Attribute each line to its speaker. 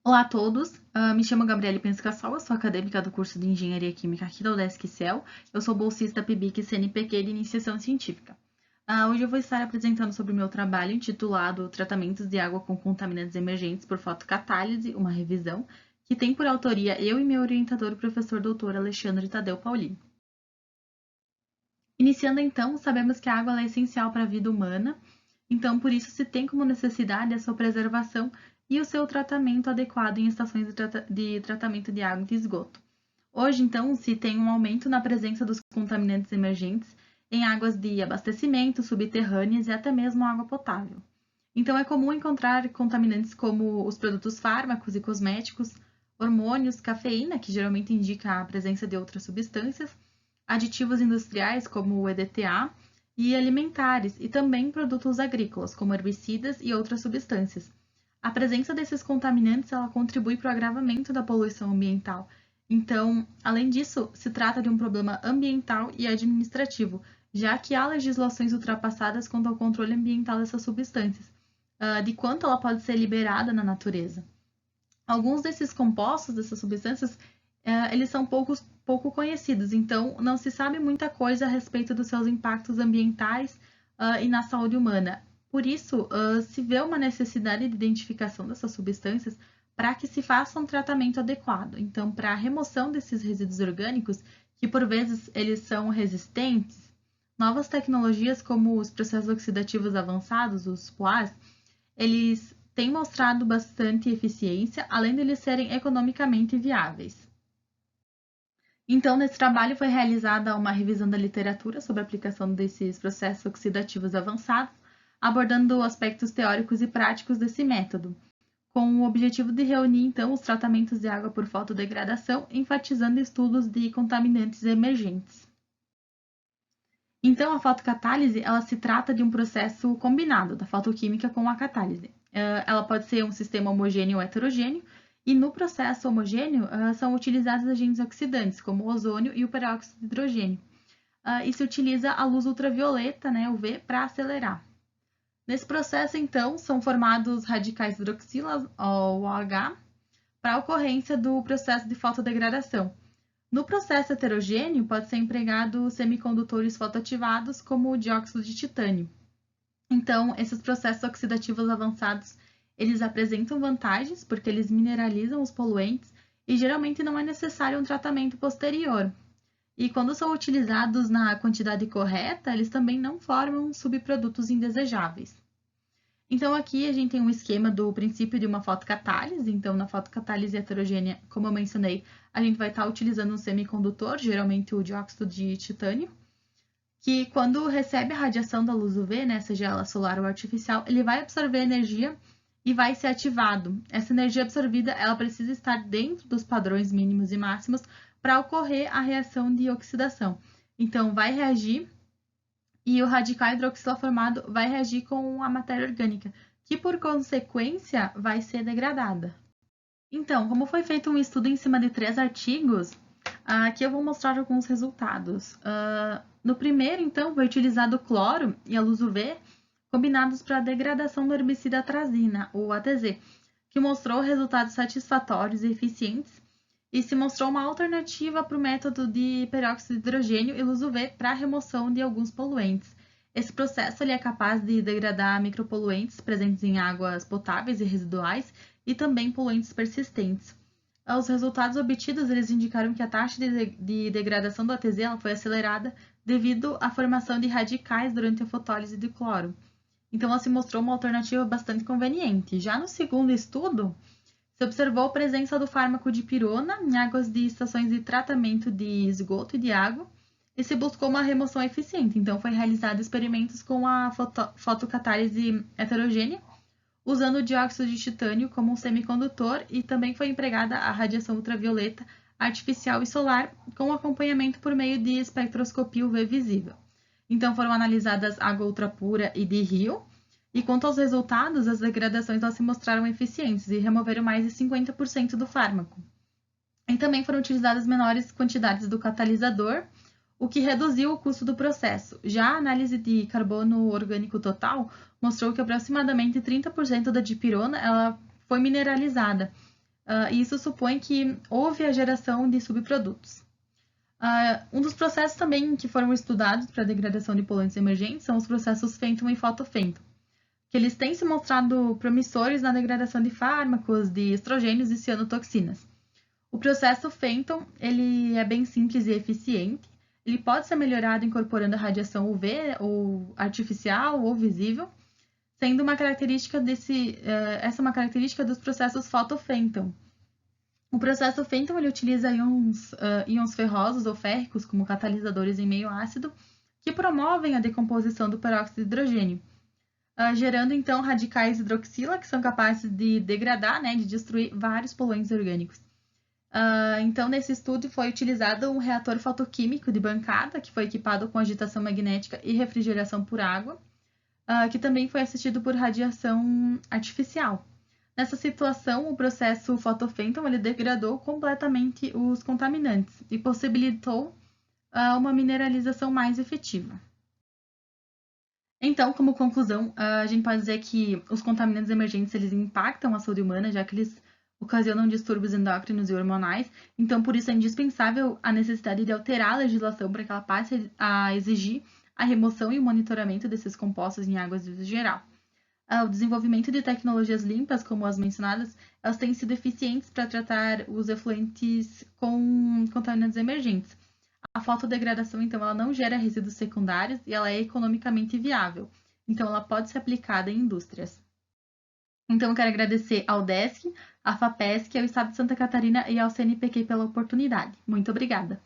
Speaker 1: Olá a todos, me chamo Gabriele Penscassol, eu sou acadêmica do curso de Engenharia Química aqui da UDESC-CEL, eu sou bolsista PIBIC e CNPq de Iniciação Científica. Hoje eu vou estar apresentando sobre o meu trabalho intitulado Tratamentos de Água com Contaminantes Emergentes por Fotocatálise, uma revisão, que tem por autoria eu e meu orientador, o professor doutor Alexandre Tadeu Paulino. Iniciando então, sabemos que a água é essencial para a vida humana, então por isso se tem como necessidade a sua preservação e o seu tratamento adequado em estações de tratamento de água e de esgoto. Hoje, então, se tem um aumento na presença dos contaminantes emergentes em águas de abastecimento, subterrâneas e até mesmo água potável. Então, é comum encontrar contaminantes como os produtos fármacos e cosméticos, hormônios, cafeína, que geralmente indica a presença de outras substâncias, aditivos industriais como o EDTA e alimentares, e também produtos agrícolas como herbicidas e outras substâncias. A presença desses contaminantes ela contribui para o agravamento da poluição ambiental. Então, além disso, se trata de um problema ambiental e administrativo, já que há legislações ultrapassadas quanto ao controle ambiental dessas substâncias, de quanto ela pode ser liberada na natureza. Alguns desses compostos, dessas substâncias, eles são pouco conhecidos, então não se sabe muita coisa a respeito dos seus impactos ambientais e na saúde humana. Por isso, se vê uma necessidade de identificação dessas substâncias para que se faça um tratamento adequado. Então, para a remoção desses resíduos orgânicos, que por vezes eles são resistentes, novas tecnologias como os processos oxidativos avançados, os POAs, eles têm mostrado bastante eficiência, além de eles serem economicamente viáveis. Então, nesse trabalho foi realizada uma revisão da literatura sobre a aplicação desses processos oxidativos avançados, abordando aspectos teóricos e práticos desse método, com o objetivo de reunir, então, os tratamentos de água por fotodegradação, enfatizando estudos de contaminantes emergentes. Então, a fotocatálise, ela se trata de um processo combinado da fotoquímica com a catálise. Ela pode ser um sistema homogêneo ou heterogêneo, e no processo homogêneo são utilizados agentes oxidantes, como o ozônio e o peróxido de hidrogênio. E se utiliza a luz ultravioleta, né, UV, para acelerar. Nesse processo, então, são formados radicais hidroxila, ou OH, para a ocorrência do processo de fotodegradação. No processo heterogêneo, pode ser empregado semicondutores fotoativados, como o dióxido de titânio. Então, esses processos oxidativos avançados, eles apresentam vantagens, porque eles mineralizam os poluentes e geralmente não é necessário um tratamento posterior. E quando são utilizados na quantidade correta, eles também não formam subprodutos indesejáveis. Então, aqui a gente tem um esquema do princípio de uma fotocatálise. Então, na fotocatálise heterogênea, como eu mencionei, a gente vai estar utilizando um semicondutor, geralmente o dióxido de titânio, que quando recebe a radiação da luz UV, né, seja ela solar ou artificial, ele vai absorver energia e vai ser ativado. Essa energia absorvida, ela precisa estar dentro dos padrões mínimos e máximos para ocorrer a reação de oxidação. Então, vai reagir e o radical hidroxila formado vai reagir com a matéria orgânica, que por consequência vai ser degradada. Então, como foi feito um estudo em cima de 3 artigos, aqui eu vou mostrar alguns resultados. No primeiro, então, foi utilizado o cloro e a luz UV combinados para a degradação do herbicida atrazina, o ATZ, que mostrou resultados satisfatórios e eficientes e se mostrou uma alternativa para o método de peróxido de hidrogênio e luz UV para a remoção de alguns poluentes. Esse processo ele é capaz de degradar micropoluentes presentes em águas potáveis e residuais e também poluentes persistentes. Os resultados obtidos eles indicaram que a taxa de degradação do ATZ ela foi acelerada devido à formação de radicais durante a fotólise de cloro. Então, ela se mostrou uma alternativa bastante conveniente. Já no segundo estudo, se observou a presença do fármaco dipirona em águas de estações de tratamento de esgoto e de água e se buscou uma remoção eficiente. Então, foi realizado experimentos com a fotocatálise heterogênea, usando o dióxido de titânio como um semicondutor e também foi empregada a radiação ultravioleta artificial e solar com acompanhamento por meio de espectroscopia UV visível. Então, foram analisadas água ultrapura e de rio, e quanto aos resultados, as degradações elas se mostraram eficientes e removeram mais de 50% do fármaco. E também foram utilizadas menores quantidades do catalisador, o que reduziu o custo do processo. Já a análise de carbono orgânico total mostrou que aproximadamente 30% da dipirona ela foi mineralizada, e isso supõe que houve a geração de subprodutos. Um dos processos também que foram estudados para a degradação de poluentes emergentes são os processos fenton e fotofenton, que eles têm se mostrado promissores na degradação de fármacos, de estrogênios e cianotoxinas. O processo fenton, ele é bem simples e eficiente. Ele pode ser melhorado incorporando a radiação UV, ou artificial ou visível, sendo uma característica essa é uma característica dos processos fotofenton. O processo fenton ele utiliza íons ferrosos ou férricos como catalisadores em meio ácido, que promovem a decomposição do peróxido de hidrogênio, gerando então radicais hidroxila que são capazes de degradar, né, de destruir vários poluentes orgânicos. Então, nesse estudo foi utilizado um reator fotoquímico de bancada, que foi equipado com agitação magnética e refrigeração por água, que também foi assistido por radiação artificial. Nessa situação, o processo fotofenton ele degradou completamente os contaminantes e possibilitou uma mineralização mais efetiva. Então, como conclusão, a gente pode dizer que os contaminantes emergentes eles impactam a saúde humana, já que eles ocasionam distúrbios endócrinos e hormonais. Então, por isso é indispensável a necessidade de alterar a legislação para que ela passe a exigir a remoção e o monitoramento desses compostos em águas de uso geral. O desenvolvimento de tecnologias limpas, como as mencionadas, elas têm sido eficientes para tratar os efluentes com contaminantes emergentes. A fotodegradação, então, ela não gera resíduos secundários e ela é economicamente viável. Então, ela pode ser aplicada em indústrias. Então, eu quero agradecer ao DESC, à FAPESC, ao Estado de Santa Catarina e ao CNPq pela oportunidade. Muito obrigada!